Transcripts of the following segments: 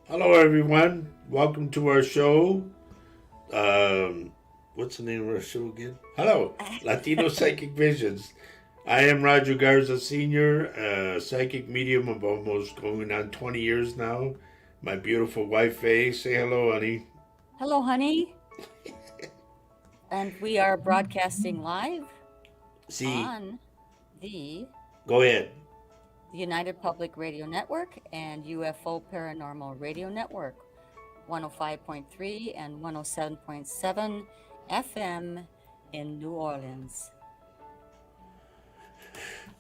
Hello, everyone. Welcome to our show. What's the name of our show again? Hello, Latino Psychic Visions. I am Roger Garza Sr., psychic medium of almost going on 20 years now. My beautiful wife, Faye. Say hello, honey. Hello, honey. And we are broadcasting live See, on the go ahead. United Public Radio Network and UFO Paranormal Radio Network, 105.3 and 107.7 FM in New Orleans.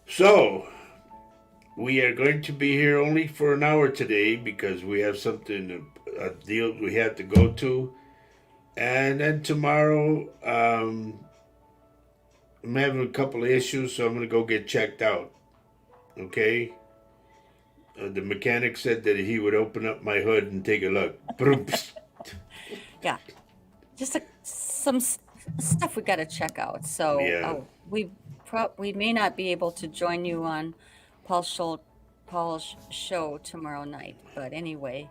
So, we are going to be here only for an hour today because we have something, a deal we have to go to. And then tomorrow, I'm having a couple of issues, so I'm going to go get checked out. Okay? The mechanic said that he would open up my hood and take a look. Broops. Yeah, just some stuff we got to check out. So Yeah. we may not be able to join you on Paul's show tomorrow night, but anyway,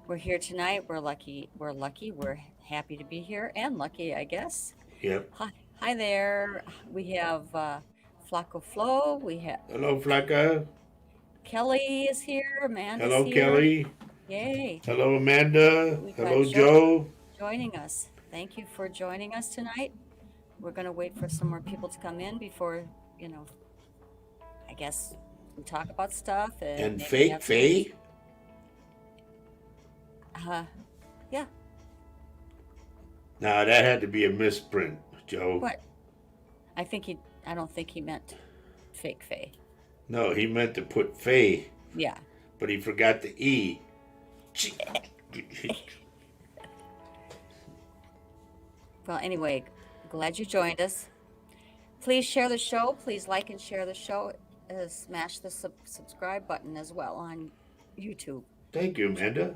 we're here tonight. We're lucky. We're lucky. We're happy to be here and lucky, I guess. Yep. Hi there. We have Flaco Flo. We have Hello, Flaca. Kelly is here. Amanda's Hello, here. Kelly. Yay. Hello, Amanda. We got Hello, Joe. joining us. Thank you for joining us tonight. We're going to wait for some more people to come in before, I guess we talk about stuff And maybe Fake have Faye. yeah. Nah, that had to be a misprint, Joe. What? I don't think he meant fake Faye. No, he meant to put Faye, Yeah. but he forgot the E. Well, anyway, glad you joined us. Please share the show. Please like and share the show. Smash the subscribe button as well on YouTube. Thank you, Amanda.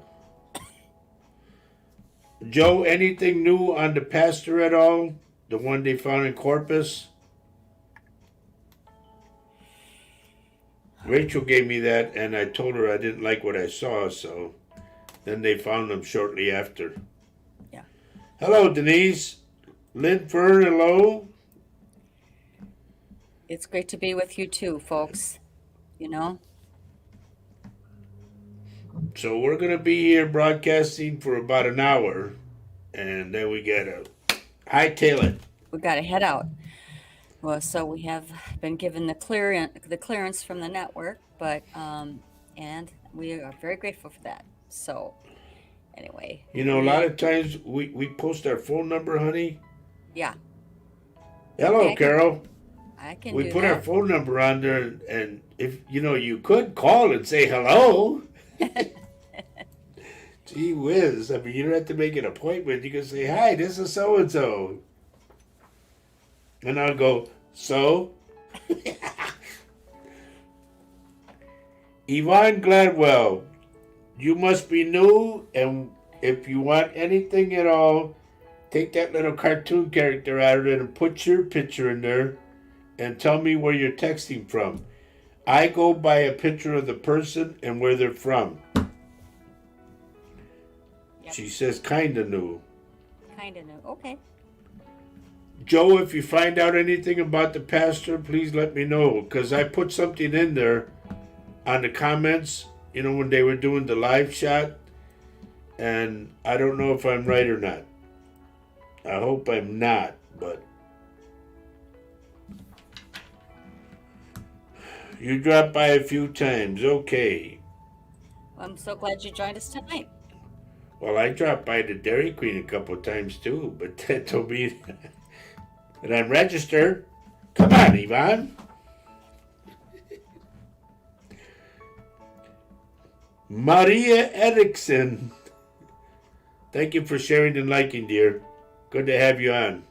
Joe, anything new on the pastor at all? The one they found in Corpus? Rachel gave me that, and I told her I didn't like what I saw, so then they found him shortly after. Yeah. Hello, Denise. Lynn Fern, hello. It's great to be with you too, folks. So we're going to be here broadcasting for about an hour, and then we got to hightail it. We got to head out. Well, so we have been given the clearance from the network, but and we are very grateful for that. So anyway, A lot of times we post our phone number, honey. Yeah. Hello, Okay, Carol. I can We do put our that. phone number on there, and if you could call and say hello. Gee whiz! I mean, you don't have to make an appointment. You can say, "Hi, this is so and so," and I'll go, "So." Yvonne Gladwell, you must be new, and if you want anything at all, take that little cartoon character out of it and put your picture in there, and tell me where you're texting from. I go by a picture of the person and where they're from. Yep. She says kinda new. Kind of new. Okay. Joe, if you find out anything about the pastor, please let me know, because I put something in there on the comments, when they were doing the live shot, and I don't know if I'm right or not. I hope I'm not, but you dropped by a few times. Okay. I'm so glad you joined us tonight. Well, I dropped by the Dairy Queen a couple of times too, but that told me that I'm registered. Come on, Yvonne. Maria Erickson. Thank you for sharing and liking, dear. Good to have you on.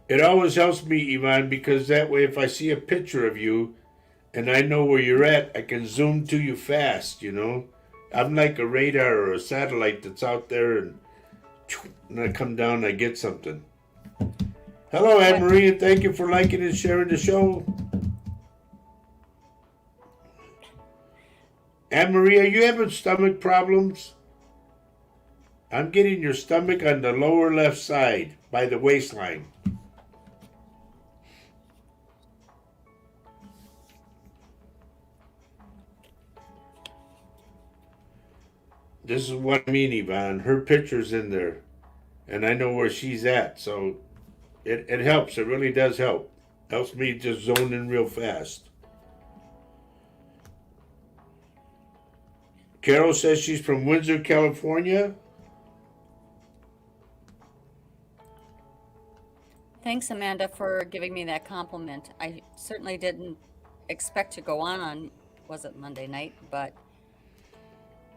It always helps me, Ivan, because that way if I see a picture of you and I know where you're at, I can zoom to you fast, I'm like a radar or a satellite that's out there, and I come down and I get something. Hello, Anne What? Marie, and thank you for liking and sharing the show. Anne Marie, are you having stomach problems? I'm getting your stomach on the lower left side by the waistline. This is what I mean, Yvonne. Her picture's in there, and I know where she's at, so it helps. It really does help. Helps me just zone in real fast. Carol says she's from Windsor, California. Thanks, Amanda, for giving me that compliment. I certainly didn't expect to go on, was it Monday night? But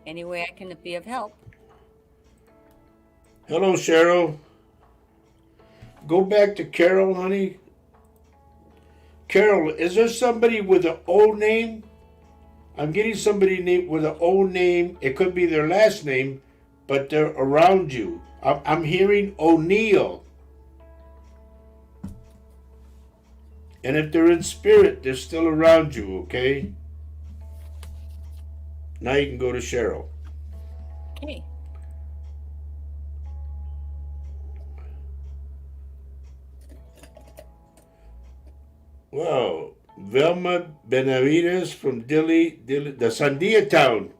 any way I can be of help. Hello, Cheryl. Go back to Carol, honey. Carol, is there somebody with an O name? I'm getting somebody with an O name. It could be their last name, but they're around you. I'm hearing O'Neill. And if they're in spirit, they're still around you, okay? Now you can go to Cheryl. Okay. Wow. Velma Benavides from Dili, the Sandia town.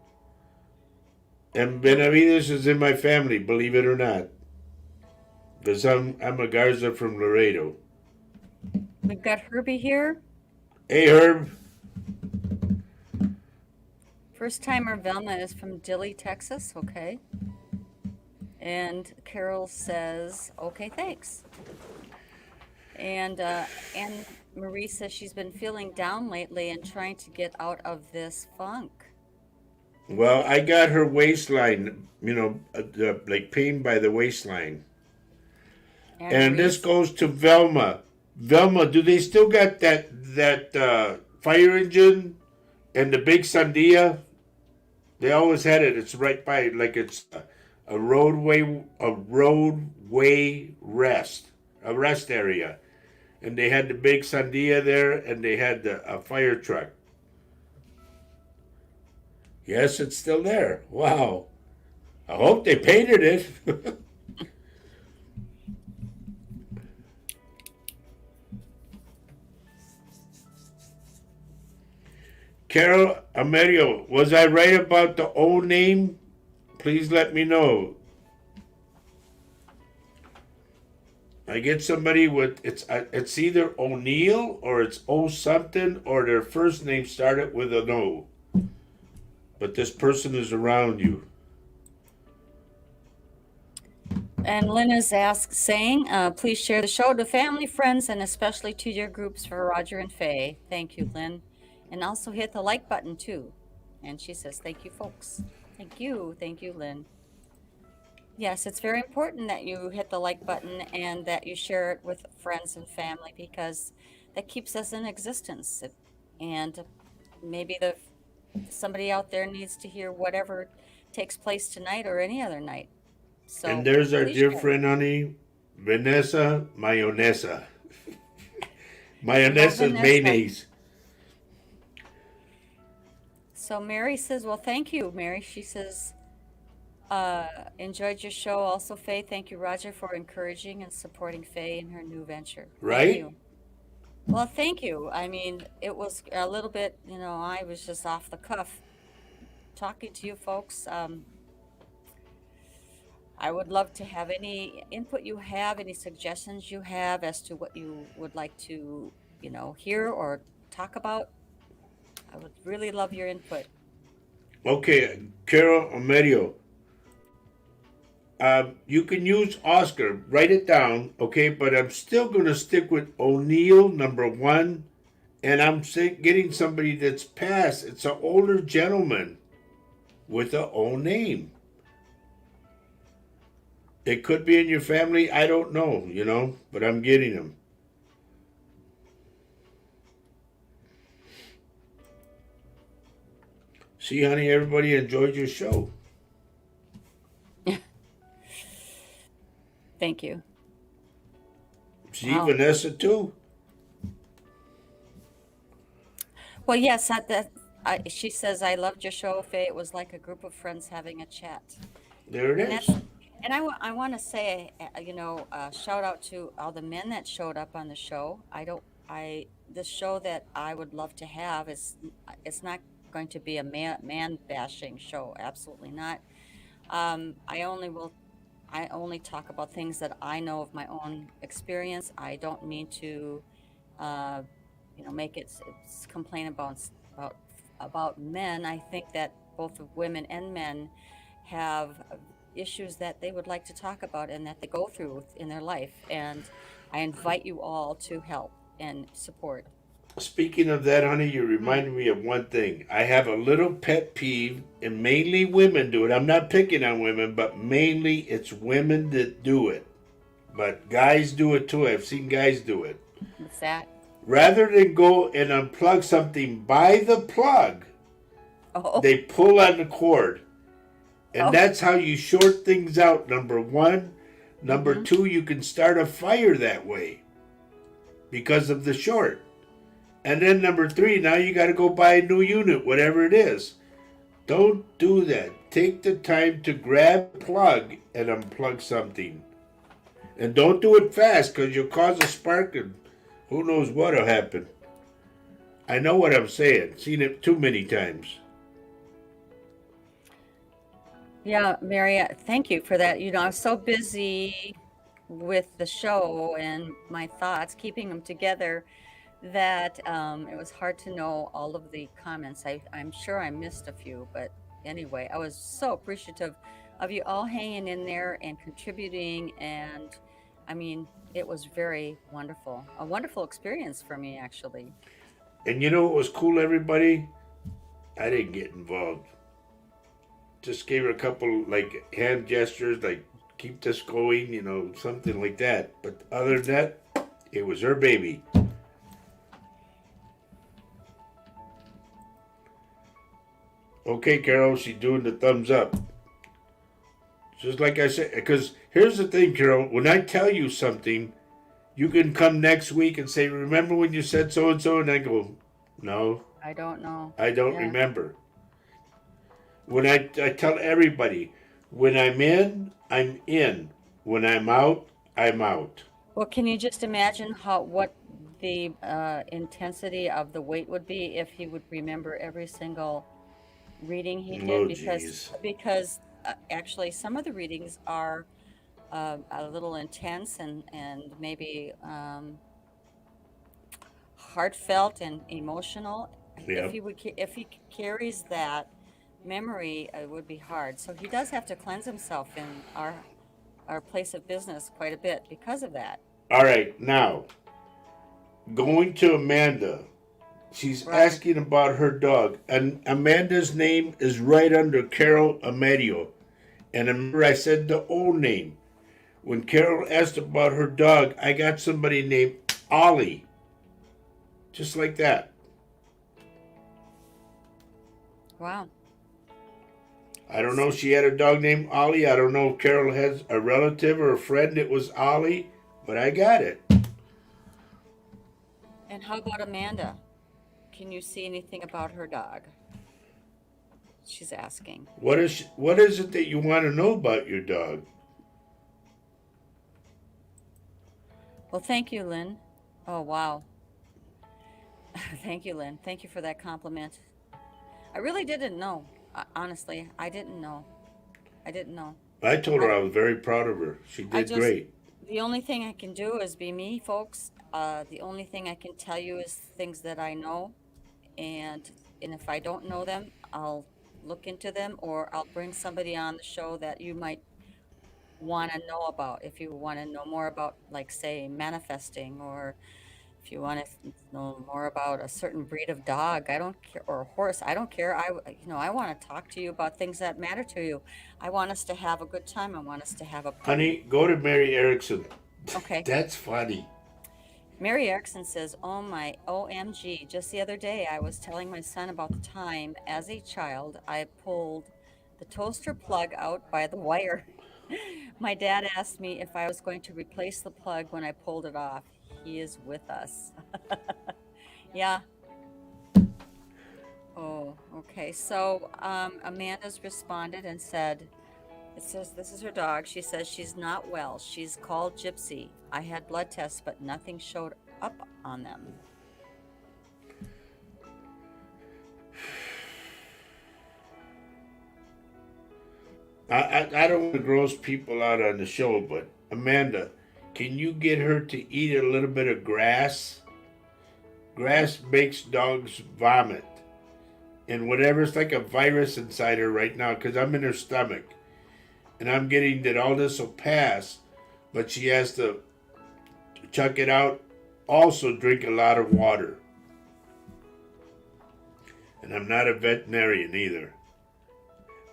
And Benavides is in my family, believe it or not. Because I'm a Garza from Laredo. We've got Herbie here. Hey, Herb. First timer Velma is from Dilley, Texas. Okay. And Carol says, okay, thanks. And Anne Marie says she's been feeling down lately and trying to get out of this funk. Well, I got her waistline, like pain by the waistline. And this goes to Velma. Velma, do they still got that fire engine and the big Sandia? They always had it. It's right by, like it's a roadway rest area, and they had the big Sandia there, and they had a fire truck. Yes, it's still there. Wow. I hope they painted it. Carol Amerio, was I right about the O name? Please let me know. I get somebody with it's either O'Neill or it's O something or their first name started with an O. But this person is around you. And Lynn is saying, please share the show to family, friends, and especially to your groups for Roger and Faye. Thank you, Lynn. And also hit the like button too. And she says, thank you, folks. Thank you, Lynn. Yes, it's very important that you hit the like button and that you share it with friends and family because that keeps us in existence. And maybe somebody out there needs to hear whatever takes place tonight or any other night. So and there's our dear friend, honey, Vanessa Mayonesa. Mayonesa mayonnaise. So Mary says, well, thank you, Mary. She says, enjoyed your show. Also, Faye, thank you, Roger, for encouraging and supporting Faye in her new venture. Right? Thank you. Well, thank you. I mean, it was a little bit, I was just off the cuff talking to you folks. I would love to have any input you have, any suggestions you have as to what you would like to, hear or talk about. I would really love your input. Okay, Carol Amerio. You can use Oscar. Write it down, okay? But I'm still going to stick with O'Neill, number one. And I'm getting somebody that's passed. It's an older gentleman with an O name. It could be in your family. I don't know, but I'm getting them. See, honey, everybody enjoyed your show. Thank you. See, Wow. Vanessa too. Well, yes, she says, I loved your show, Faye. It was like a group of friends having a chat. There it And is. I want to say, shout out to all the men that showed up on the show. I don't, I, the show that I would love to have is, it's not going to be a man bashing show. Absolutely not. I only will I only talk about things that I know of my own experience. I don't mean to, uh, make complain about men. I think that both of women and men have issues that they would like to talk about and that they go through in their life. And I invite you all to help and support. Speaking of that, honey, you Hmm. reminded me of one thing. I have a little pet peeve, and mainly women do it. I'm not picking on women, but mainly it's women that do it. But guys do it too. I've seen guys do it. What's that? Rather than go and unplug something by the plug, Oh, they pull on the cord. And oh, that's how you short things out, number one. Number mm-hmm. two, you can start a fire that way because of the short. And then number three, now you got to go buy a new unit, whatever it is. Don't do that. Take the time to grab a plug and unplug something. And don't do it fast because you'll cause a spark and who knows what'll happen. I know what I'm saying. Seen it too many times. Yeah, Mary, thank you for that. I was so busy with the show and my thoughts, keeping them together, that it was hard to know all of the comments. I'm sure I missed a few, but anyway, I was so appreciative of you all hanging in there and contributing. And I mean, it was very wonderful, a wonderful experience for me, actually. And you know what was cool, everybody? I didn't get involved. Just gave her a couple like hand gestures, like keep this going, something like that. But other than that, it was her baby. Okay, Carol, she's doing the thumbs up. Just like I said, because here's the thing, Carol. When I tell you something, you can come next week and say, "Remember when you said so and so?" And I go, "No, I don't know. I don't Yeah. remember." When I tell everybody, when I'm in, I'm in. When I'm out, I'm out. Well, can you just imagine what the intensity of the weight would be if he would remember every single reading he did? Oh, Because jeez. actually, some of the readings are a little intense and maybe heartfelt and emotional. Yeah. If he carries that memory, it would be hard. So he does have to cleanse himself in our place of business quite a bit because of that. All right. Now, going to Amanda. She's Right. asking about her dog. And Amanda's name is right under Carol Amadio. And remember, I said the old name. When Carol asked about her dog, I got somebody named Ollie. Just like that. Wow. I don't know if So, she had a dog named Ollie. I don't know if Carol has a relative or a friend that was Ollie, but I got it. and how about Amanda? Can you see anything about her dog? She's asking. What is it that you want to know about your dog? Well, thank you, Lynn. Oh, wow. Thank you, Lynn. Thank you for that compliment. I really didn't know. Honestly, I didn't know. I didn't know. I told her I I was very proud of her. She I did just great. the only thing I can do is be me, folks. The only thing I can tell you is things that I know, and if I don't know them, I'll look into them or I'll bring somebody on the show that you might want to know about. If you want to know more about, like, say, manifesting, or if you want to know more about a certain breed of dog, I don't care, or a horse, I don't care. I want to talk to you about things that matter to you. I want us to have a good time. I want us to have a party. Honey, go to Mary Erickson. Okay. That's funny. Mary Erickson says, "Oh my OMG, just the other day I was telling my son about the time as a child I pulled the toaster plug out by the wire." My dad asked me if I was going to replace the plug when I pulled it off. He is with us. Yeah. Oh, okay. So Amanda's responded and said, it says this is her dog. She says she's not well. She's called Gypsy. I had blood tests, but nothing showed up on them. I don't want to gross people out on the show, but Amanda, can you get her to eat a little bit of grass? Grass makes dogs vomit. And whatever's like a virus inside her right now, because I'm in her stomach. And I'm getting that all this will pass, but she has to chuck it out. Also, drink a lot of water. And I'm not a veterinarian either.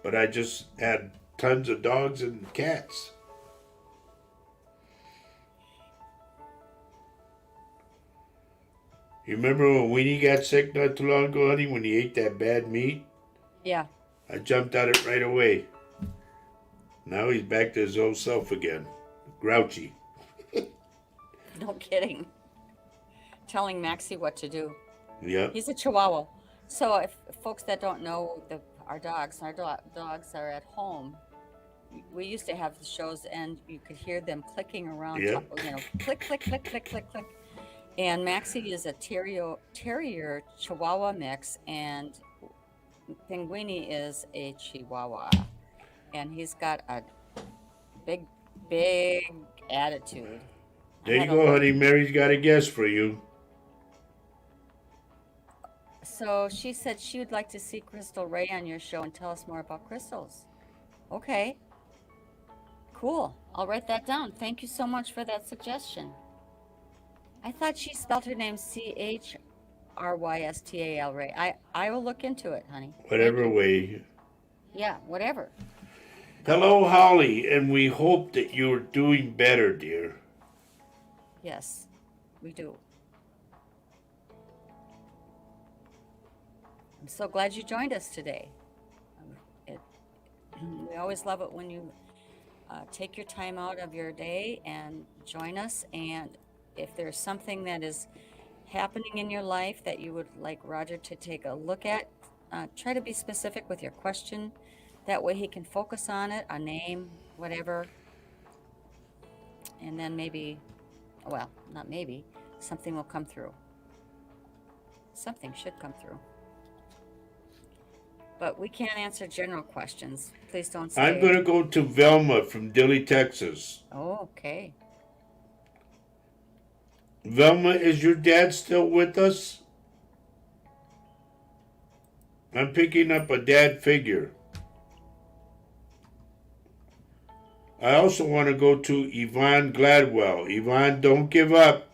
But I just had tons of dogs and cats. You remember when Weenie got sick not too long ago, honey, when he ate that bad meat? Yeah. I jumped at it right away. Now he's back to his old self again. Grouchy. No kidding. Telling Maxie what to do. Yep. He's a Chihuahua. So if folks that don't know dogs are at home. We used to have the shows, and you could hear them clicking around. Yep. Click, click, click, click, click, click. And Maxie is a terrier Chihuahua mix, and Pinguini is a Chihuahua, and he's got a big, big attitude. I There you had a go, look. honey. Mary's got a guess for you. So she said she would like to see Crystal Ray on your show and tell us more about crystals. Okay, cool. I'll write that down. Thank you so much for that suggestion. I thought she spelled her name Chrystal Ray. I will look into it, honey. Thank Whatever you. way. Yeah, whatever. Hello, Holly, and we hope that you're doing better, dear. Yes, we do. I'm so glad you joined us today. It, we always love it when you take your time out of your day and join us. And if there's something that is happening in your life that you would like Roger to take a look at, try to be specific with your question. That way he can focus on it, a name, whatever, and then maybe, well, not maybe, something will come through. Something should come through. But we can't answer general questions. Please don't I'm say, going to go to Velma from Dilley, Texas. oh, okay. Velma, is your dad still with us? I'm picking up a dad figure. I also want to go to Yvonne Gladwell. Yvonne, don't give up.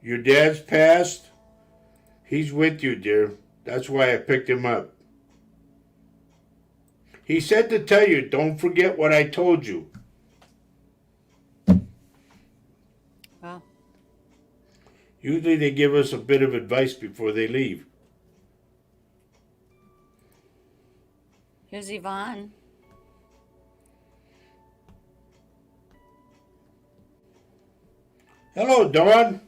Your dad's passed? He's with you, dear. That's why I picked him up. He said to tell you, don't forget what I told you. Well, Usually they give us a bit of advice before they leave. here's Yvonne. Hello, Dawn.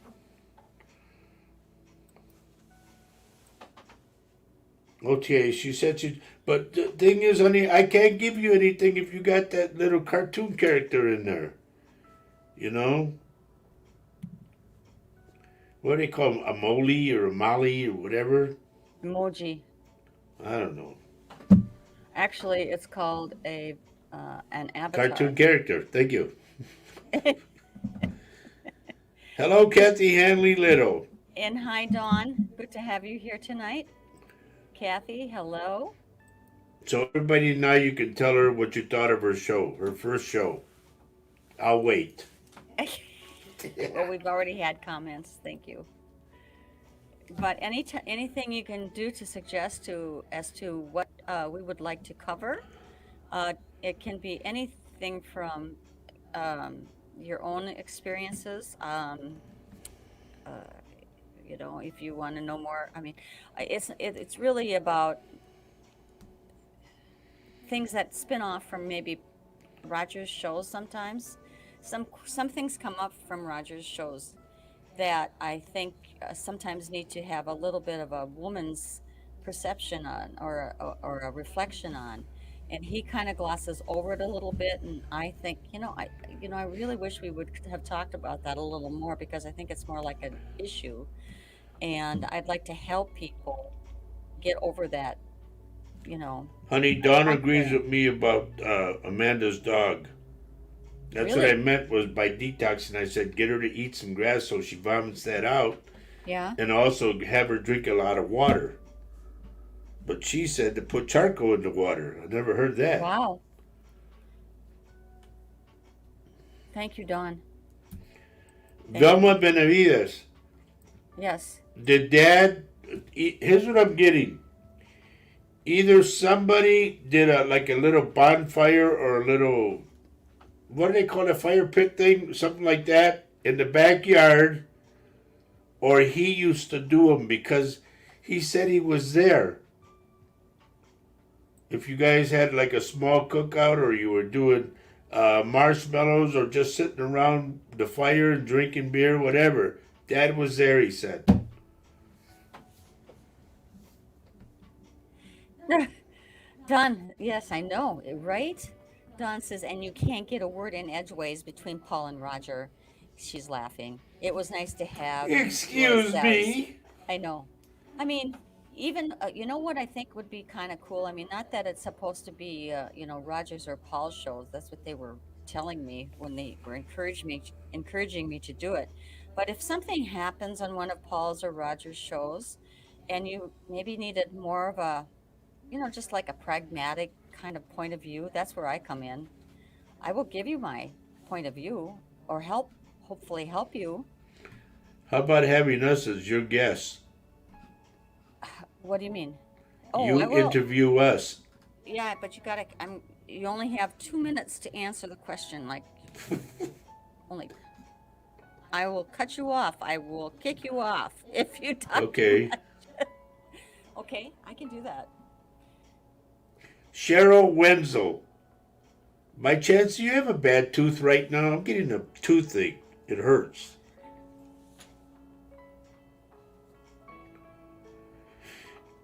Okay, she said she. But the thing is, honey, I can't give you anything if you got that little cartoon character in there. You know? What do they call them? A Molly or a Molly or whatever? Emoji. I don't know. Actually, it's called an Cartoon avatar. character. Thank you. Hello, Kathy Hanley Little. And hi, Dawn. Good to have you here tonight. Kathy, hello. So everybody now you can tell her what you thought of her show, her first show. I'll wait. Well, we've already had comments. Thank you. But anything you can do to suggest as to what we would like to cover, it can be anything from your own experiences. Uh, if you want to know more, I mean, it's really about things that spin off from maybe Roger's shows sometimes. Some things come up from Roger's shows that I think sometimes need to have a little bit of a woman's perception on, or a reflection on, and he kind of glosses over it a little bit. And I think, I really wish we would have talked about that a little more, because I think it's more like an issue, and I'd like to help people get over that, Honey, Dawn hump agrees there. with me about Amanda's dog. That's what I Really? meant was by detoxing. I said get her to eat some grass so she vomits that out, Yeah. and also have her drink a lot of water. But she said to put charcoal in the water. I never heard that. Wow. Thank you, Dawn. Thank you. Velma Benavides. Yes. Did Dad? Here's what I'm getting. Either somebody did like a little bonfire or a little, what do they call a fire pit thing, something like that, in the backyard, or he used to do them because he said he was there. If you guys had like a small cookout or you were doing marshmallows or just sitting around the fire and drinking beer, whatever, Dad was there, he said. Don, yes, I know, right? Don says, and you can't get a word in edgeways between Paul and Roger. She's laughing. It was nice to have, Roy Excuse says. me. I know. I mean, even, you know what I think would be kind of cool? I mean, not that it's supposed to be, Roger's or Paul's shows. That's what they were telling me when they were encouraging me to do it. But if something happens on one of Paul's or Roger's shows, and you maybe needed more of a, just like a pragmatic kind of point of view, that's where I come in. I will give you my point of view, or hopefully help you. How about having us as your guests? What do you mean? Oh, I You will. interview us. Yeah, but you only have 2 minutes to answer the question. Like, only, I will cut you off. I will kick you off if you talk too Okay. much. Okay, I can do that. Cheryl Wenzel. By chance, do you have a bad tooth right now? I'm getting a toothache. It hurts.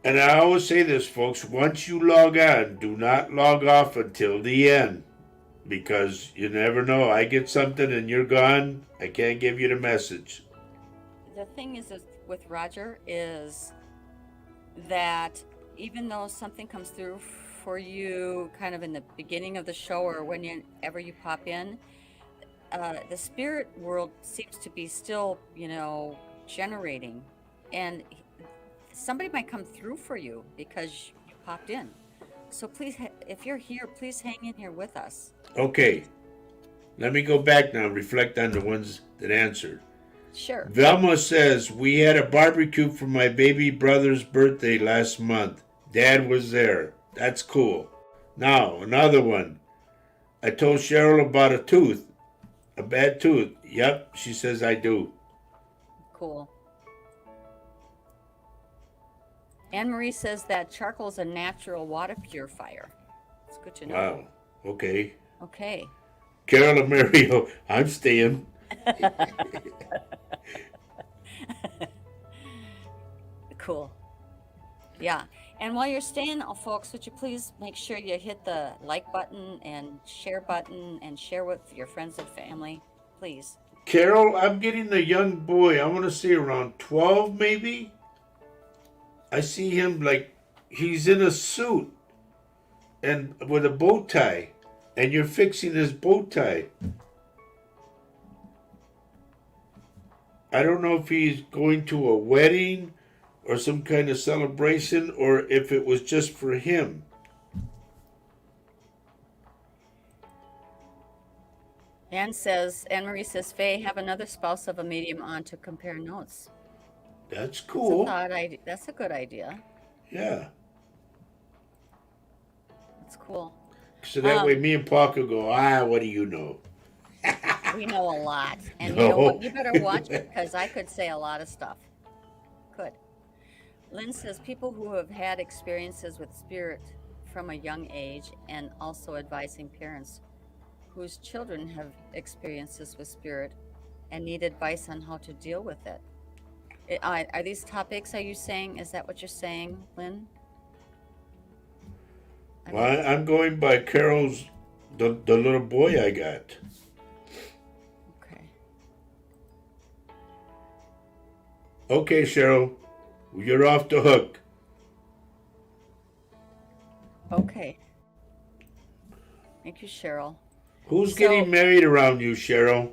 And I always say this, folks, once you log on, do not log off until the end. Because you never know. I get something and you're gone. I can't give you the message. The thing is with Roger is that even though something comes through for you kind of in the beginning of the show, or whenever you pop in, the spirit world seems to be still, generating. And somebody might come through for you because you popped in. So please, if you're here, please hang in here with us. Okay, let me go back now and reflect on the ones that answered. Sure. Velma says, we had a barbecue for my baby brother's birthday last month. Dad was there. That's cool. Now, another one. I told Cheryl about a tooth. A bad tooth. Yep, she says I do. Cool. Anne Marie says that charcoal is a natural water purifier. It's good to know. Wow. Okay. Okay. Carol and Mario, I'm staying. Cool. Yeah. And while you're staying, folks, would you please make sure you hit the like button and share button and share with your friends and family, please. Carol, I'm getting a young boy. I want to say around 12 maybe. I see him like he's in a suit and with a bow tie. And you're fixing his bow tie. I don't know if he's going to a wedding or some kind of celebration or if it was just for him. Anne Marie says, Faye, have another spouse of a medium on to compare notes. That's That's a cool. thought idea. That's a good idea. Yeah. That's cool. So that way Um, me and Paul could go, what do you know? we know a lot. And you know what? No. You better watch it, because I could say a lot of stuff. Could. Lynn says people who have had experiences with spirit from a young age and also advising parents whose children have experiences with spirit and need advice on how to deal with it. Are these topics, are you saying, is that what you're saying, Lynn? I mean, Well, I'm going by Carol's, the little boy I got. okay. Okay, Cheryl, you're off the hook. Okay. Thank you, Cheryl. Who's So, getting married around you, Cheryl?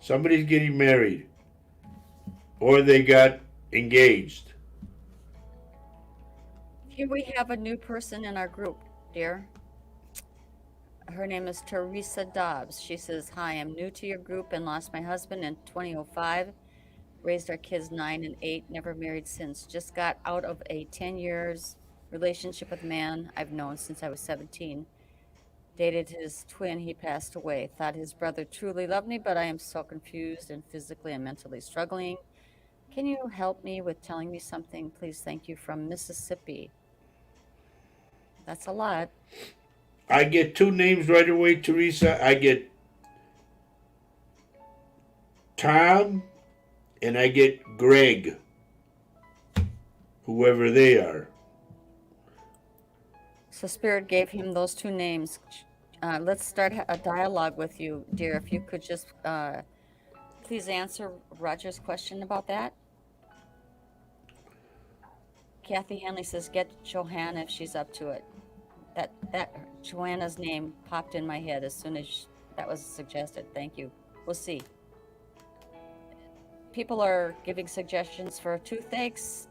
Somebody's getting married. Or they got engaged. here we have a new person in our group, dear. Her name is Teresa Dobbs. She says, "Hi, I'm new to your group and lost my husband in 2005. Raised our kids 9 and 8, never married since. Just got out of a 10 years relationship with a man I've known since I was 17. Dated his twin, he passed away. Thought his brother truly loved me, but I am so confused and physically and mentally struggling. Can you help me with telling me something? Please, thank you, from Mississippi." That's a lot. I get two names right away, Teresa. I get Tom and I get Greg. Whoever they are. So Spirit gave him those two names. Let's start a dialogue with you, dear. If you could just please answer Roger's question about that. Kathy Hanley says, "Get Johanna if she's up to it." That Joanna's name popped in my head as soon as that was suggested. Thank you. We'll see. People are giving suggestions for toothaches.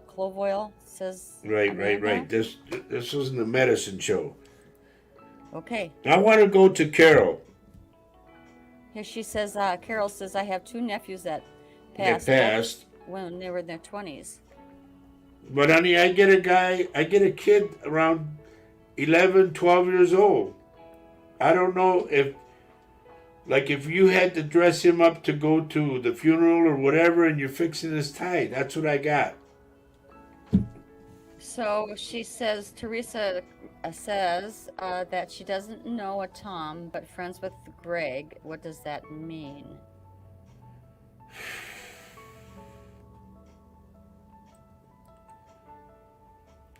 Clove oil, says Right. Amanda. This isn't a medicine show. Okay. I want to go to Carol. Here she says, Carol says, "I have two nephews that That passed passed. when they were in their 20s. But honey, I get a kid around 11, 12 years old. I don't know if you had to dress him up to go to the funeral or whatever and you're fixing his tie. That's what I got. So she says, Teresa says that she doesn't know a Tom, but friends with Greg. What does that mean?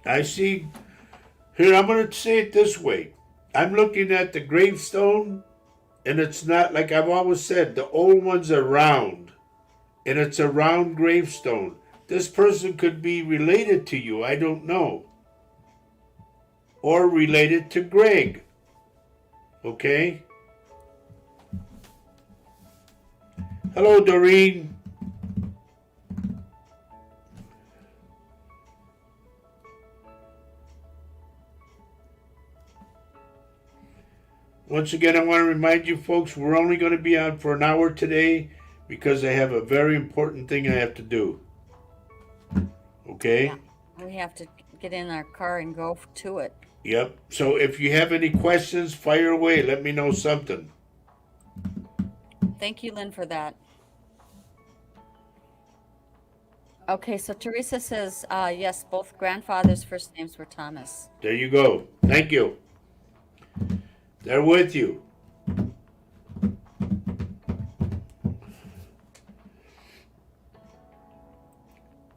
I see. Here, I'm going to say it this way. I'm looking at the gravestone, and it's not, like I've always said, the old ones are round, and it's a round gravestone. This person could be related to you, I don't know. Or related to Greg. Okay? Hello, Doreen. Once again, I want to remind you folks, we're only going to be on for an hour today because I have a very important thing I have to do. Okay? Yeah, we have to get in our car and go to it. Yep. So if you have any questions, fire away. Let me know something. Thank you, Lynn, for that. Okay, so Teresa says, yes, both grandfathers' first names were Thomas. There you go. Thank you. They're with you.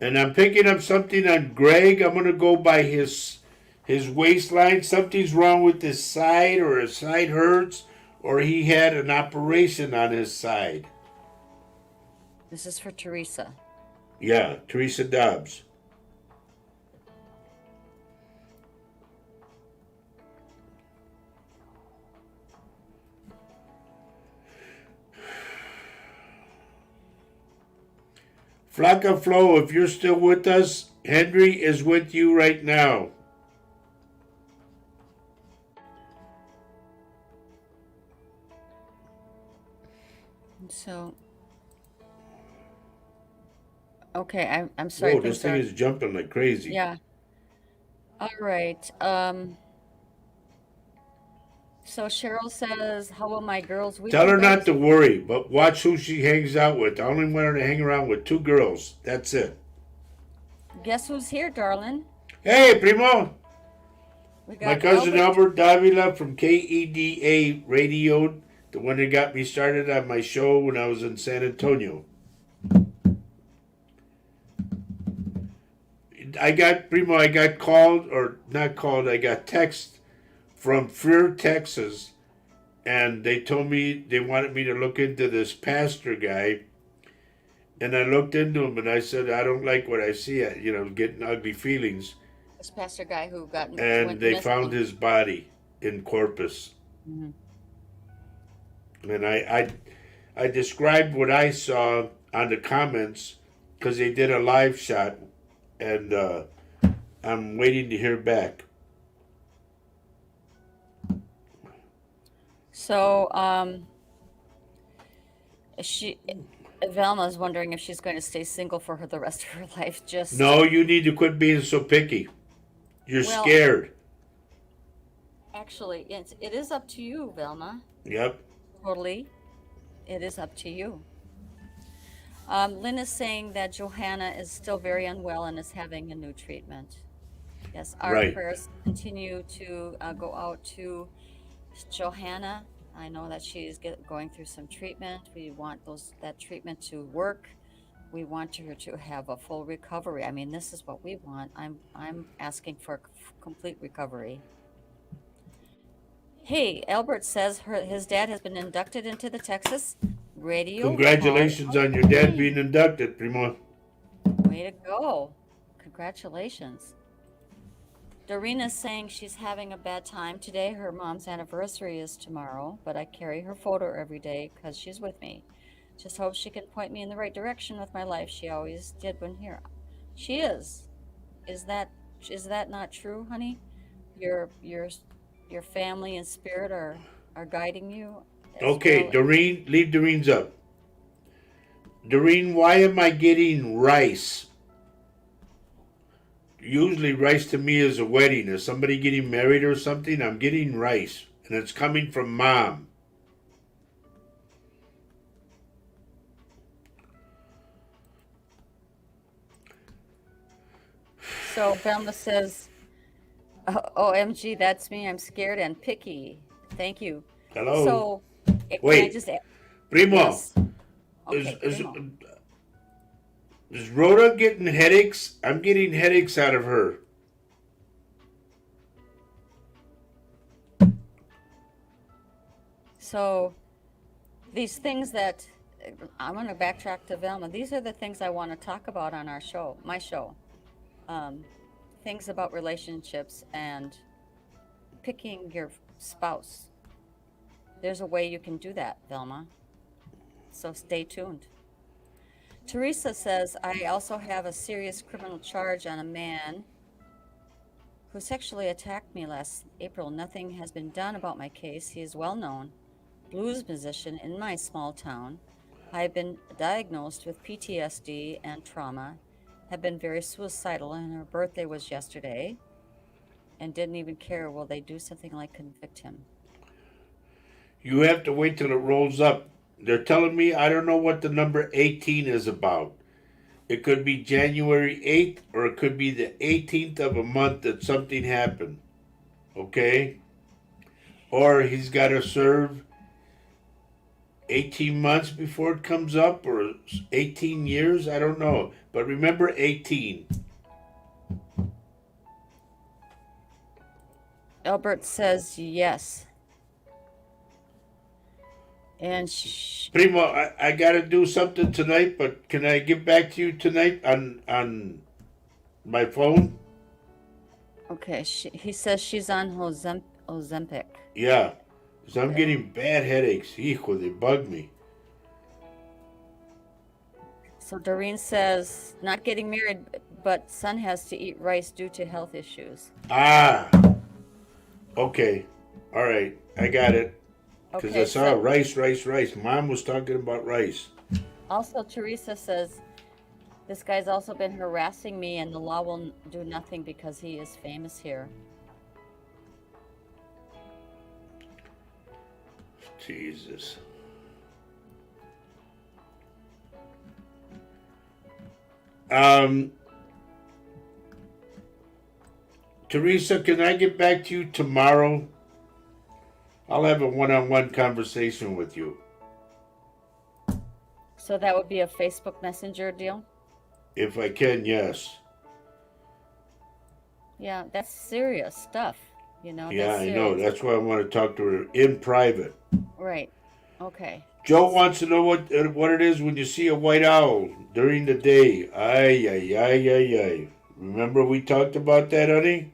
And I'm picking up something on Greg. I'm going to go by his waistline. Something's wrong with his side, or his side hurts, or he had an operation on his side. This is for Teresa. Yeah, Teresa Dobbs. Flocka Flo, if you're still with us, Henry is with you right now. So, okay, I'm sorry. Whoa, this thing is jumping like crazy. Yeah. All right. So Cheryl says, "How will my girls?" Tell her not to worry, but watch who she hangs out with. I only want her to hang around with 2 girls. That's it. Guess who's here, darling? Hey, primo. We My got cousin Albert. Albert Davila from KEDA Radio, the one that got me started on my show when I was in San Antonio. I got called, or not called, I got text from Freer, Texas, and they told me they wanted me to look into this pastor guy. And I looked into him and I said, I don't like what I see, getting ugly feelings. This pastor guy who And went they found missing. his body in Corpus. Hmm. And I described what I saw on the comments because they did a live shot, and I'm waiting to hear back. So, she Velma's wondering if she's going to stay single for the rest of her life. Just No, you need to quit being so picky. You're well, scared. actually, it is up to you, Velma. Yep. Totally, it is up to you. Lynn is saying that Johanna is still very unwell and is having a new treatment. Yes, our Right. prayers continue to go out to Johanna. I know that she's going through some treatment. We want that treatment to work. We want her to have a full recovery. I mean, this is what we want. I'm asking for complete recovery. Hey, Albert says his dad has been inducted into the Texas Radio Hall Congratulations of on your dad being Fame. inducted, Primo. Way to go. Congratulations. Doreena's saying she's having a bad time today. Her mom's anniversary is tomorrow, but I carry her photo every day because she's with me. Just hope she can point me in the right direction with my life. She always did when here. She is. Is that is that not true, honey? Your your your family and spirit are guiding you as Okay, well. Doreen, leave Doreen's up. Doreen, why am I getting rice? Usually rice to me is a wedding. Is somebody getting married or something? I'm getting rice. And it's coming from mom. So Velma says, OMG, that's me. I'm scared and picky. Thank you. Hello? So, can I Wait, just Primo, yes. is, Okay, is, Primo. is Rhoda getting headaches? I'm getting headaches out of her. So, these things that I'm going to backtrack to Velma. These are the things I want to talk about on our show, my show. Um, Things about relationships and picking your spouse. There's a way you can do that, Velma. So stay tuned. Teresa says, I also have a serious criminal charge on a man who sexually attacked me last April. Nothing has been done about my case. He is well known, blues musician in my small town. I have been diagnosed with PTSD and trauma, have been very suicidal, and her birthday was yesterday, and didn't even care. Will they do something like convict him? You have to wait till it rolls up. They're telling me I don't know what the number 18 is about. It could be January 8th or it could be the 18th of a month that something happened. Okay? Or he's got to serve 18 months before it comes up or 18 years. I don't know. But remember 18. Albert says yes. And Primo, I got to do something tonight, but can I get back to you tonight on my phone? okay, he says she's on Ozempic. Yeah. Because I'm Okay. getting bad headaches. Hijo, they bug me. So Doreen says, not getting married, but son has to eat rice due to health issues. Ah, okay. All right. I got it. Because I Okay, saw so rice. Mom was talking about rice. also Teresa says, this guy's also been harassing me and the law will do nothing because he is famous here. Jesus. Teresa, can I get back to you tomorrow? I'll have a one-on-one conversation with you. So that would be a Facebook Messenger deal? If I can, yes. Yeah, that's serious stuff. Yeah, That's I know. serious. That's why I want to talk to her in private. Right. Okay. Joe wants to know what it is when you see a white owl during the day. Ay, ay, ay, ay, ay. Remember we talked about that, honey?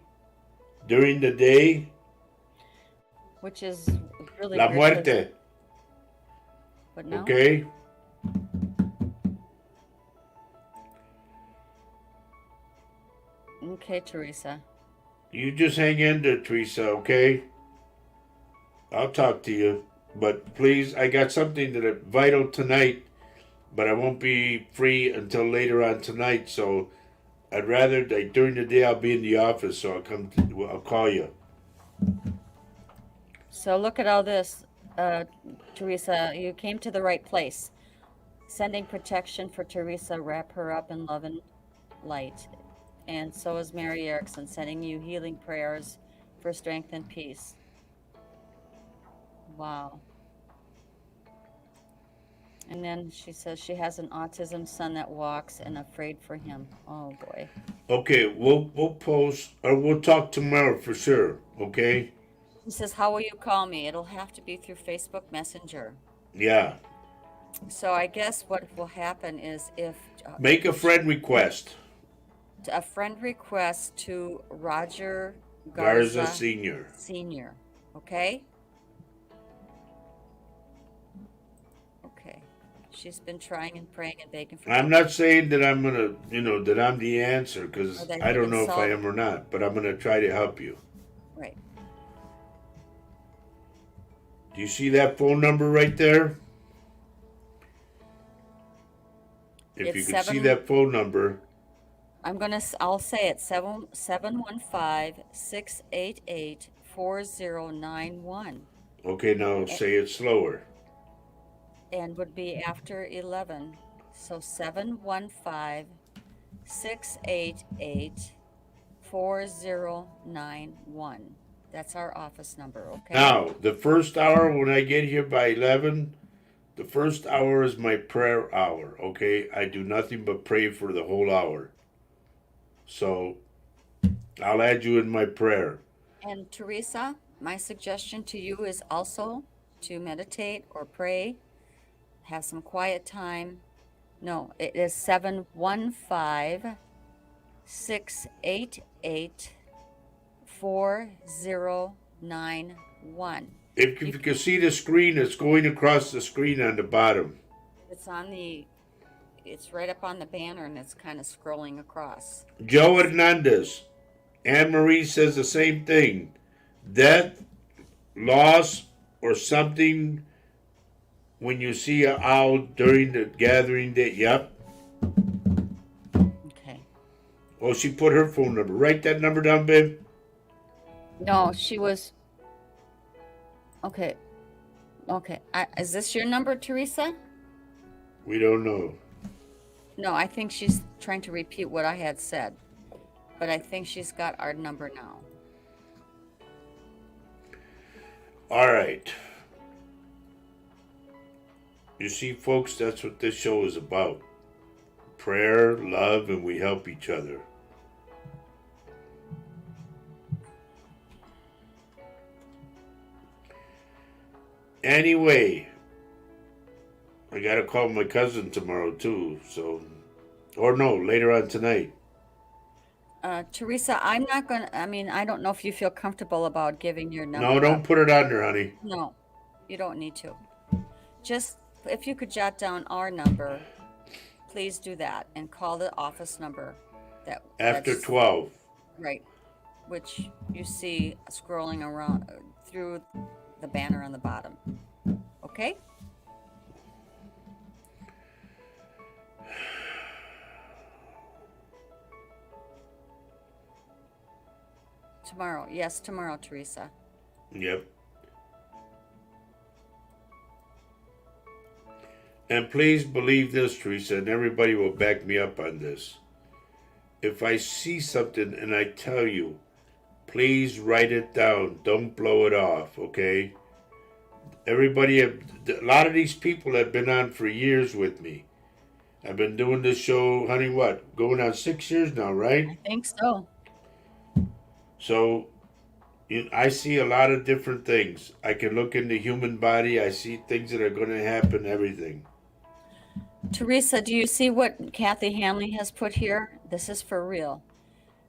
During the day? Which is really La weird. muerte. But no? Okay? Okay, Teresa. You just hang in there, Teresa, okay? I'll talk to you. But please, I got something that is vital tonight, but I won't be free until later on tonight, so I'd rather, like, during the day I'll be in the office, so I'll call you. So look at all this, Teresa. You came to the right place. Sending protection for Teresa, wrap her up in love and light. And so is Mary Erickson, sending you healing prayers for strength and peace. Wow. And then she says she has an autism son that walks and afraid for him. Oh boy. Okay, we'll post, or we'll talk tomorrow for sure, okay? He says, how will you call me? It'll have to be through Facebook Messenger. Yeah. So I guess what will happen is if Make a friend request. a friend request to Roger Garza Sr. Sr. Okay? Okay. She's been trying and praying and begging for I'm not saying that I'm going to, that I'm the answer, because Or that I he don't can know if I solve- am or not, but I'm going to try to help you. Right. Do you see that phone number right there? If It's you can see 7 that phone number, I'll say it, 715-688-4091, okay, now say it slower. and would be after 11. So 715-688-4091. That's our office number, okay? Now, the first hour when I get here by 11, the first hour is my prayer hour, okay? I do nothing but pray for the whole hour. So, I'll add you in my prayer. And Teresa, my suggestion to you is also to meditate or pray, have some quiet time. No, it is 715-688-4091. If you can see the screen, it's going across the screen on the bottom. It's right up on the banner and it's kind of scrolling across. Joe Hernandez. Anne Marie says the same thing. Death, loss, or something when you see an owl during the gathering day. Yep. Okay. Oh, she put her phone number. Write that number down, babe. No, she was. Okay. Okay. Is this your number, Teresa? We don't know. No, I think she's trying to repeat what I had said. But I think she's got our number now. All right. You see, folks, that's what this show is about. Prayer, love, and we help each other. Anyway, I gotta call my cousin tomorrow too, so, or no, later on tonight. Teresa, I'm not going to, I don't know if you feel comfortable about giving your number. No, don't up. put it on there, honey. No, you don't need to. Just, if you could jot down our number, please do that and call the office number. After that's 12. Right, which you see scrolling around through the banner on the bottom. Okay? Tomorrow. Yes, tomorrow, Teresa. Yep. And please believe this, Teresa, and everybody will back me up on this. If I see something and I tell you, please write it down. Don't blow it off, okay? Everybody, a lot of these people have been on for years with me. I've been doing this show, honey, what? Going on 6 years now, right? I think so. So I see a lot of different things. I can look in the human body. I see things that are going to happen, everything. Teresa, do you see what Kathy Hanley has put here? This is for real.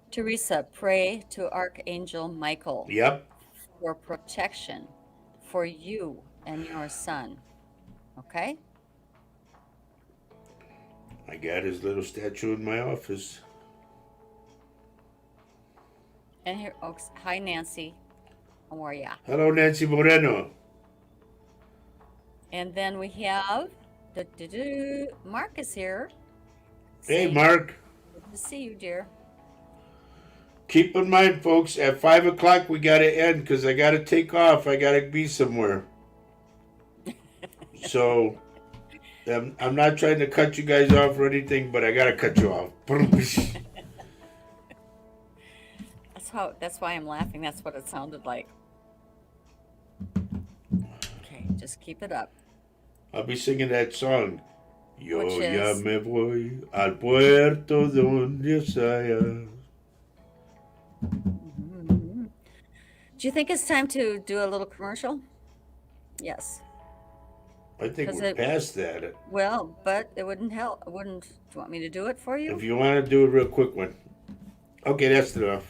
Teresa, pray to Archangel Michael Yep. for protection for you and your son. Okay? I got his little statue in my office. And here, oh, hi, Nancy. How are ya? Hello, Nancy Moreno. And then we have Mark is here. Hey, saying, Mark. Good to see you, dear. Keep in mind, folks, at 5 o'clock we got to end because I got to take off. I got to be somewhere. So I'm not trying to cut you guys off or anything, but I got to cut you off. That's why I'm laughing. That's what it sounded like. Okay, just keep it up. I'll be singing that song. Yo Which ya is? me voy al puerto donde sea. Do you think it's time to do a little commercial? Yes. I think 'Cause we're it- past that. Well, but it wouldn't help. It wouldn't. Do you want me to do it for you? If you want to do a real quick one. Okay, that's enough.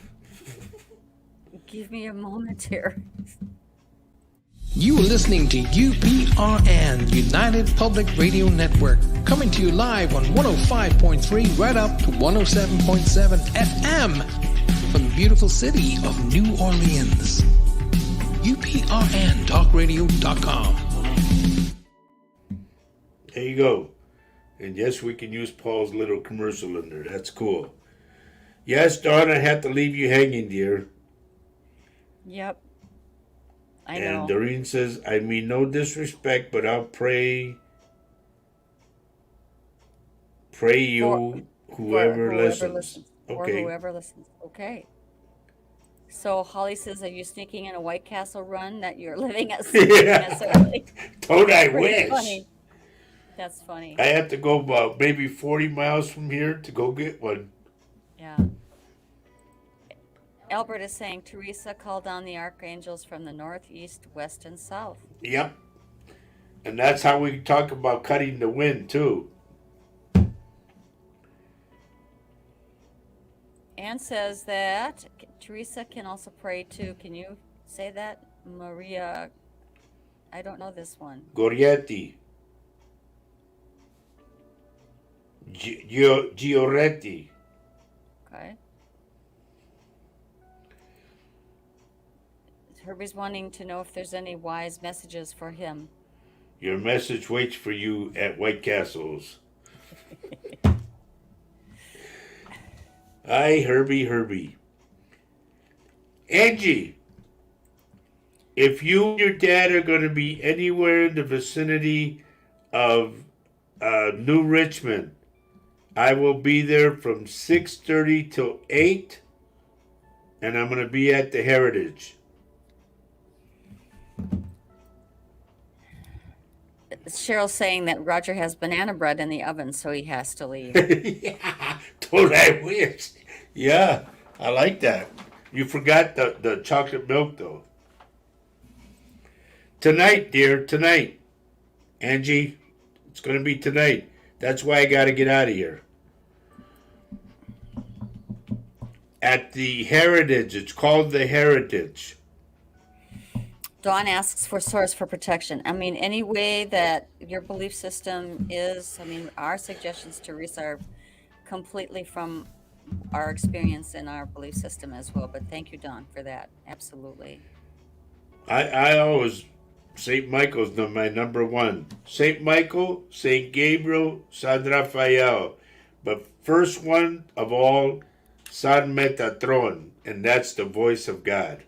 Give me a moment here. You are listening to UPRN, United Public Radio Network, coming to you live on 105.3 right up to 107.7 FM from the beautiful city of New Orleans. UPRNTalkRadio.com. There you go. And yes, we can use Paul's little commercial in there. That's cool. Yes, Dawn, I had to leave you hanging, dear. Yep. I know. And Doreen says, I mean no disrespect, but I'll pray you, whoever listens. Or Okay. whoever listens. Okay. So Holly says, are you sneaking in a White Castle run that you're living at? Don't I Pretty wish? funny. That's funny. I have to go about maybe 40 miles from here to go get one. Yeah. Albert is saying, Teresa, call down the archangels from the north, east, west, and south. Yep. And that's how we talk about cutting the wind, too. Anne says that Teresa can also pray too. Can you say that? Maria, I don't know this one. Gorietti. Gioretti. Okay. Herbie's wanting to know if there's any wise messages for him. Your message waits for you at White Castles. Hi, Herbie. Angie, if you and your dad are going to be anywhere in the vicinity of New Richmond, I will be there from 6:30 till 8, and I'm going to be at the Heritage. Cheryl's saying that Roger has banana bread in the oven, so he has to leave. Yeah, don't I wish? Yeah, I like that. You forgot the chocolate milk, though. Tonight, dear, tonight. Angie, it's going to be tonight. That's why I got to get out of here. At the Heritage. It's called the Heritage. Dawn asks for source for protection. I mean, any way that your belief system is, I mean, our suggestions, Teresa, are completely from our experience and our belief system as well. But thank you, Dawn, for that. Absolutely. I always, St. Michael's my number one. St. Michael, St. Gabriel, San Rafael. But first one of all, San Metatron. And that's the voice of God.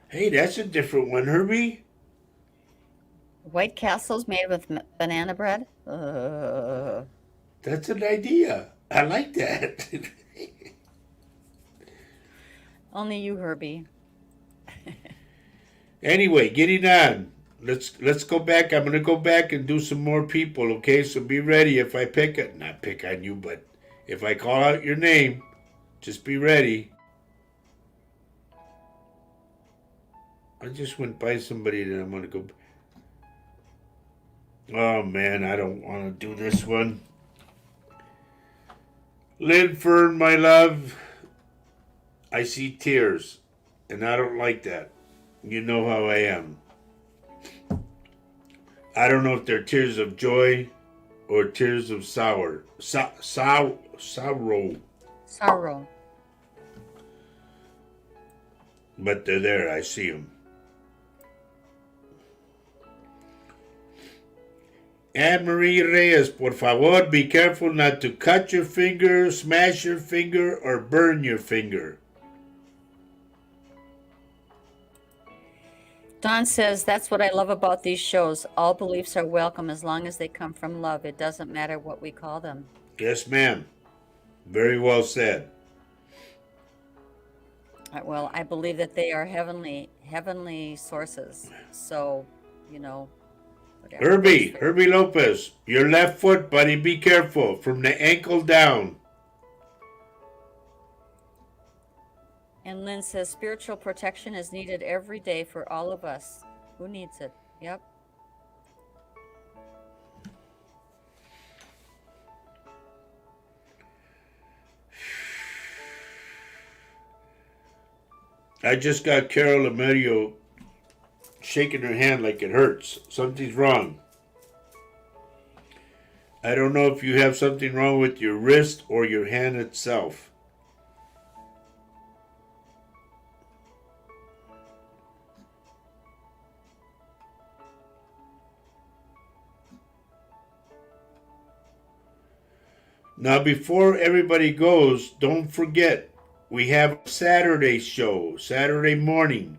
Hey, that's a different one, Herbie. White Castles made with banana bread. That's an idea. I like that. Only you, Herbie. Anyway, getting on. Let's go back. I'm gonna go back and do some more people, okay? So be ready if I not pick on you, but if I call out your name, just be ready. I just went by somebody that I'm gonna go. Oh man, I don't want to do this one. Lynn Fern, my love, I see tears, and I don't like that. You know how I am. I don't know if they're tears of joy or tears of sorrow. Sorrow. But they're there. I see them. Anne Marie Reyes, por favor, be careful not to cut your finger, smash your finger, or burn your finger. Don says, that's what I love about these shows. All beliefs are welcome as long as they come from love. It doesn't matter what we call them. Yes, ma'am. Very well said. Well, I believe that they are heavenly sources. So, whatever. Herbie Lopez, your left foot, buddy, be careful. From the ankle down. And Lynn says, spiritual protection is needed every day for all of us. Who needs it? Yep. I just got Carol Amelio shaking her hand like it hurts. Something's wrong. I don't know if you have something wrong with your wrist or your hand itself. Now, before everybody goes, don't forget, we have a Saturday show, Saturday morning,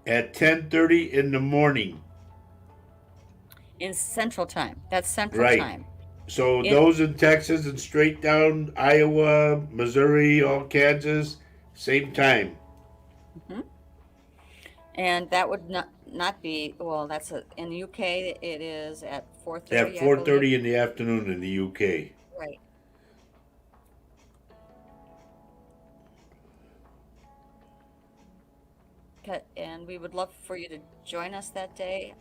at 10:30 in the morning. In Central Time. That's Central Right. Time. So those in Texas and straight down Iowa, Missouri, all Kansas, same time. Mm-hmm. And that would not be, well, that's in the UK, it is at 4:30. At 4:30 in the afternoon in the UK. Right. And we would love for you to join us that day.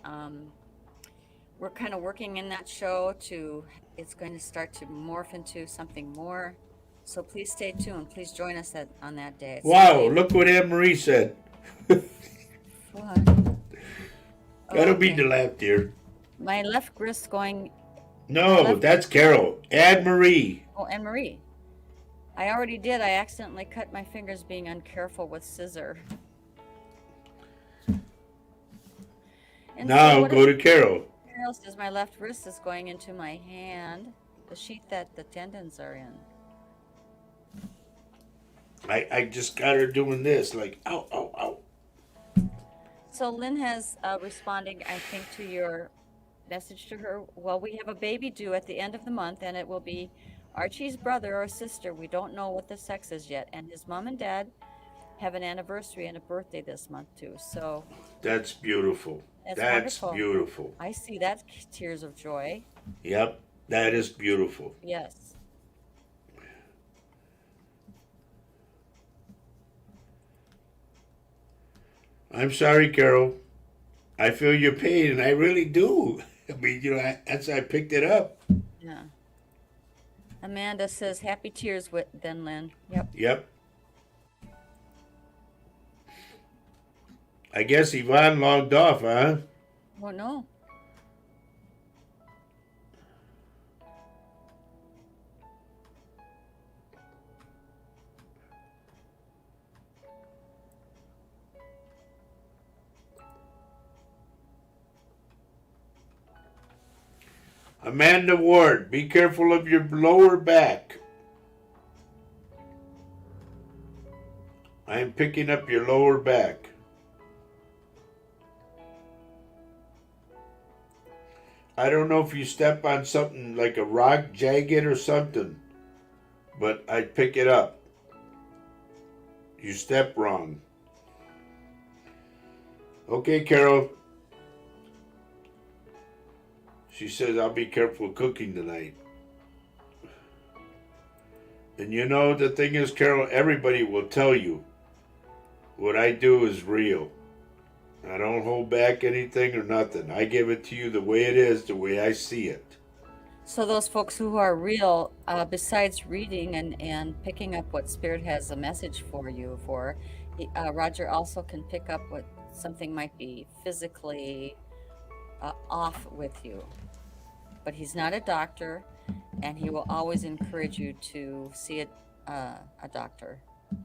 We're kind of working in that show it's going to start to morph into something more. So please stay tuned. Please join us on that day. Wow, look what Anne Marie said. What? Gotta be the laugh, dear. My left wrist going. No, that's Carol. Anne Marie. Oh, Anne Marie. I already did. I accidentally cut my fingers being uncareful with scissor. And now go to Carol. Carol says my left wrist is going into my hand, the sheath that the tendons are in. I just got her doing this, like, ow, ow, ow. So Lynn has responding, I think, to your message to her. Well, we have a baby due at the end of the month, and it will be Archie's brother or sister. We don't know what the sex is yet. And his mom and dad have an anniversary and a birthday this month, too. So that's beautiful. That's wonderful. Beautiful. I see that. Tears of joy. Yep, that is beautiful. Yes. I'm sorry, Carol. I feel your pain, and I really do. I mean, that's why I picked it up. Yeah. Amanda says, happy tears with then, Lynn. Yep. Yep. I guess Yvonne logged off, huh? Oh, no. Amanda Ward, be careful of your lower back. I am picking up your lower back. I don't know if you step on something like a rock, jagged or something, but I pick it up. You step wrong. Okay, Carol. She says, I'll be careful cooking tonight. And you know, the thing is, Carol, everybody will tell you what I do is real. I don't hold back anything or nothing. I give it to you the way it is, the way I see it. So those folks who are real, besides reading and picking up what Spirit has a message for you for, Roger also can pick up what something might be physically off with you. But he's not a doctor, and he will always encourage you to see a doctor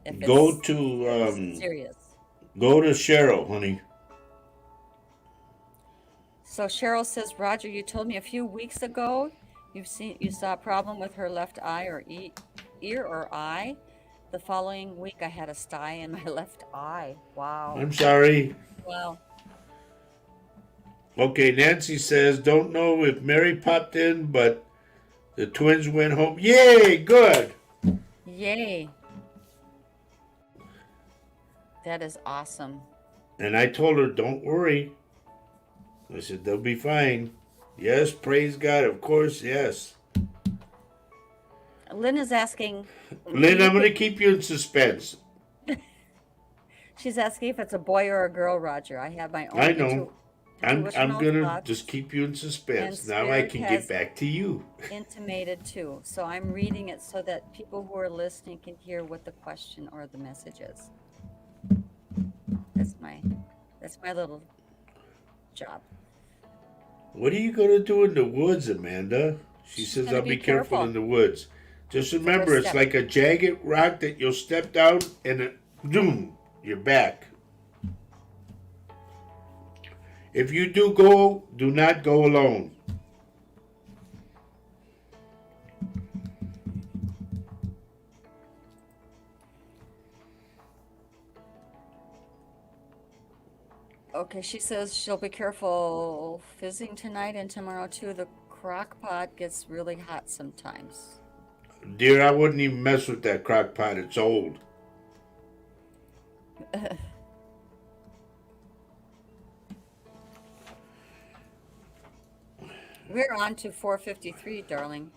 if Go it's to serious. go to Cheryl, honey. So Cheryl says, Roger, you told me a few weeks ago you saw a problem with her left eye or ear or eye. The following week, I had a sty in my left eye. Wow. I'm sorry. Wow. Okay, Nancy says, don't know if Mary popped in, but the twins went home. Yay, good. Yay. That is awesome. And I told her, don't worry. I said, they'll be fine. Yes, praise God, of course, yes. Lynn is asking. Lynn, I'm going to keep you in suspense. She's asking if it's a boy or a girl, Roger. I have my own. I know. I'm intuitional going to thoughts, just keep you in suspense. and Now I Spirit can has get back to you. intimated too. So I'm reading it so that people who are listening can hear what the question or the message is. That's my little job. What are you going to do in the woods, Amanda? She She's says, gonna I'll be be careful careful. in the woods. Just Take a remember, it's step. like a jagged rock that you'll step down and it, boom, you're back. If you do go, do not go alone. Okay, she says she'll be careful fizzing tonight and tomorrow too. The crock pot gets really hot sometimes. Dear, I wouldn't even mess with that crock pot. It's old. We're on to 4:53, darling.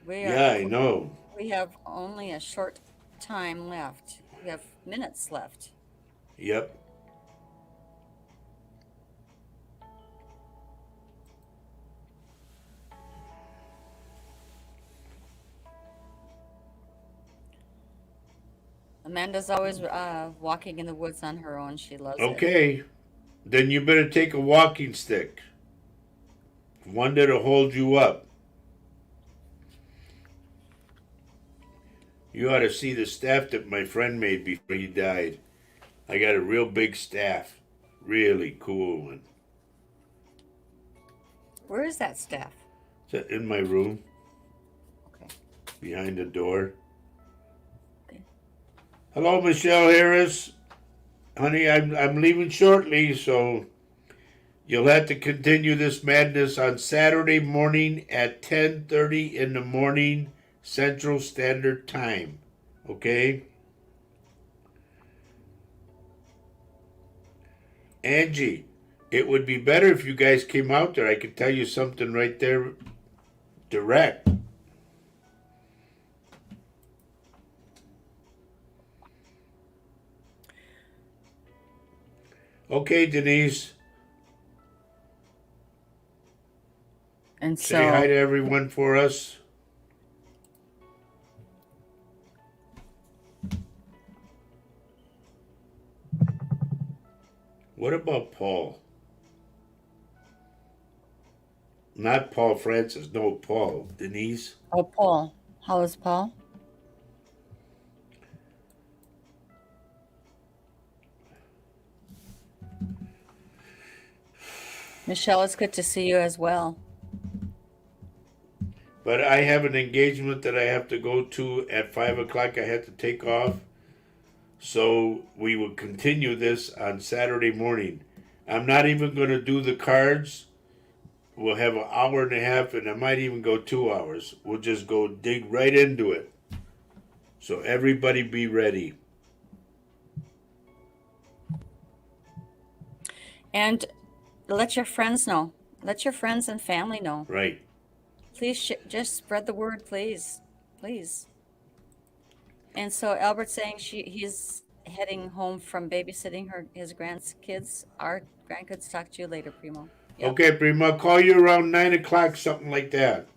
Yeah, I know. We have only a short time left. We have minutes left. Yep. Amanda's always walking in the woods on her own. She loves it. Okay. Then you better take a walking stick. One that'll hold you up. You ought to see the staff that my friend made before he died. I got a real big staff. Really cool one. Where is that staff? It's in my room, Okay. behind the door. Okay. Hello, Michelle Harris. Honey, I'm leaving shortly, so you'll have to continue this madness on Saturday morning at 10:30 in the morning, Central Standard Time. Okay? Angie, it would be better if you guys came out there. I could tell you something right there direct. Okay, Denise. And Say hi so, to everyone for us. What about Paul? Not Paul Francis, no, Paul. Denise? oh, Paul. How is Paul? Michelle, it's good to see you as well. But I have an engagement that I have to go to at 5 o'clock. I had to take off. So we will continue this on Saturday morning. I'm not even going to do the cards. we'll have an hour and a half, and I might even go 2 hours. We'll just go dig right into it. So everybody be ready. And let your friends know. Let your friends and family know. Right. Please just spread the word, please. Please. And so Albert's saying he's heading home from babysitting his grandkids. Our grandkids. Talk to you later, Primo. Yep. Okay, Prima, I'll call you around 9 o'clock, something like that.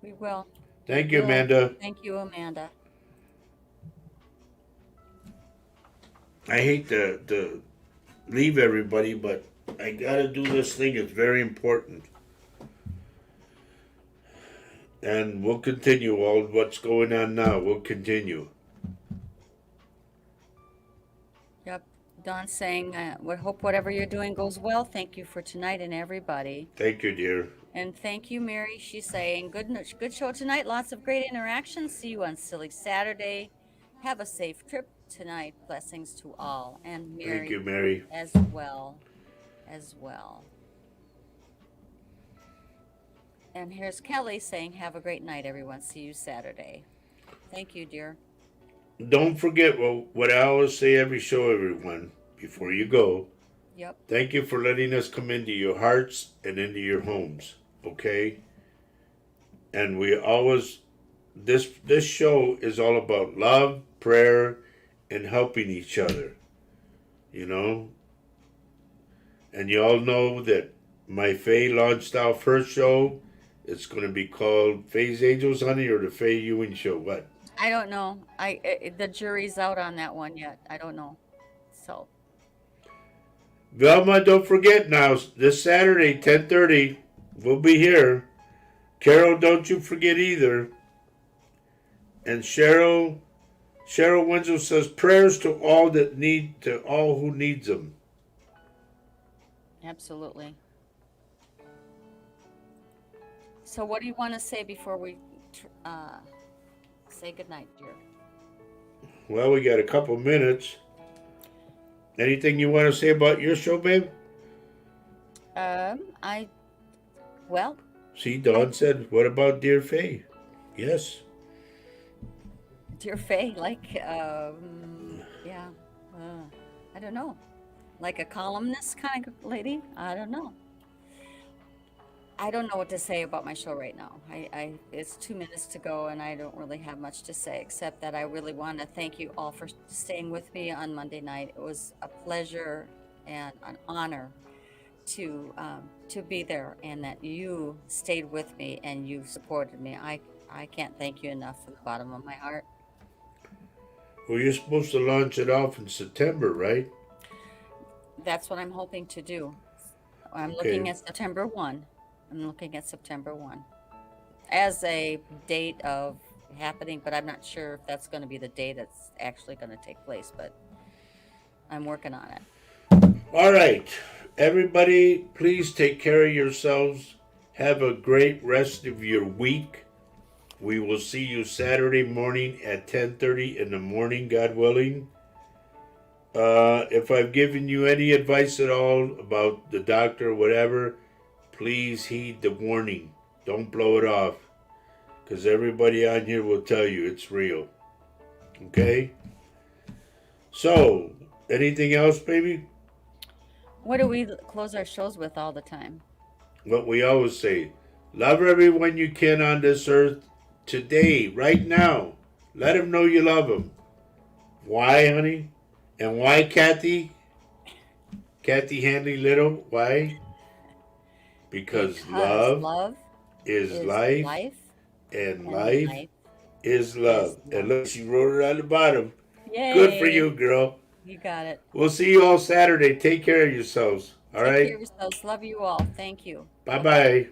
We will. Thank you, Amanda. Thank you, Amanda. I hate to leave everybody, but I gotta do this thing. It's very important. And we'll continue all what's going on now. We'll continue. Yep. Dawn's saying, we hope whatever you're doing goes well. Thank you for tonight and everybody. Thank you, dear. And thank you, Mary. She's saying, good show tonight. Lots of great interactions. See you on Silly Saturday. Have a safe trip tonight. Blessings to all. And Mary, Thank you, Mary. as well. And here's Kelly saying, have a great night, everyone. See you Saturday. Thank you, dear. Don't forget what I always say every show, everyone, before you go. Yep. Thank you for letting us come into your hearts and into your homes, okay? And we always, this show is all about love, prayer, and helping each other, you know? And you all know that my Faye launched our first show. It's going to be called Faye's Angels, honey, or the Faye Ewing Show. What? I don't know. The jury's out on that one yet. I don't know. So. Velma, don't forget now, this Saturday, 10:30, we'll be here. Carol, don't you forget either. And Cheryl Winslow says, prayers to all who needs them. Absolutely. So what do you want to say before we say goodnight, dear? Well, we got a couple minutes. Anything you want to say about your show, babe? See, Dawn said, what about Dear Faye? Yes. Dear Faye, I don't know. Like a columnist kind of lady? I don't know. I don't know what to say about my show right now. It's 2 minutes to go, and I don't really have much to say, except that I really want to thank you all for staying with me on Monday night. It was a pleasure and an honor to be there, and that you stayed with me and you supported me. I can't thank you enough from the bottom of my heart. Well, you're supposed to launch it off in September, right? That's what I'm hoping to do. I'm Okay. looking at September 1. I'm looking at September 1 as a date of happening, but I'm not sure if that's going to be the day that's actually going to take place, but I'm working on it. All right. Everybody, please take care of yourselves. Have a great rest of your week. We will see you Saturday morning at 10:30 in the morning, God willing. If I've given you any advice at all about the doctor or whatever, please heed the warning. Don't blow it off, because everybody on here will tell you it's real. Okay? So, anything else, baby? What do we close our shows with all the time? What we always say, love everyone you can on this earth today, right now. Let them know you love them. Why, honey? And why, Kathy? Kathy Hanley Little, why? Because love is life, and life is love. And look, she wrote it on the bottom. Yay. Good for you, girl. You got it. We'll see you all Saturday. Take care of yourselves. All right? Take care of yourselves. Love you all. Thank you. Bye-bye.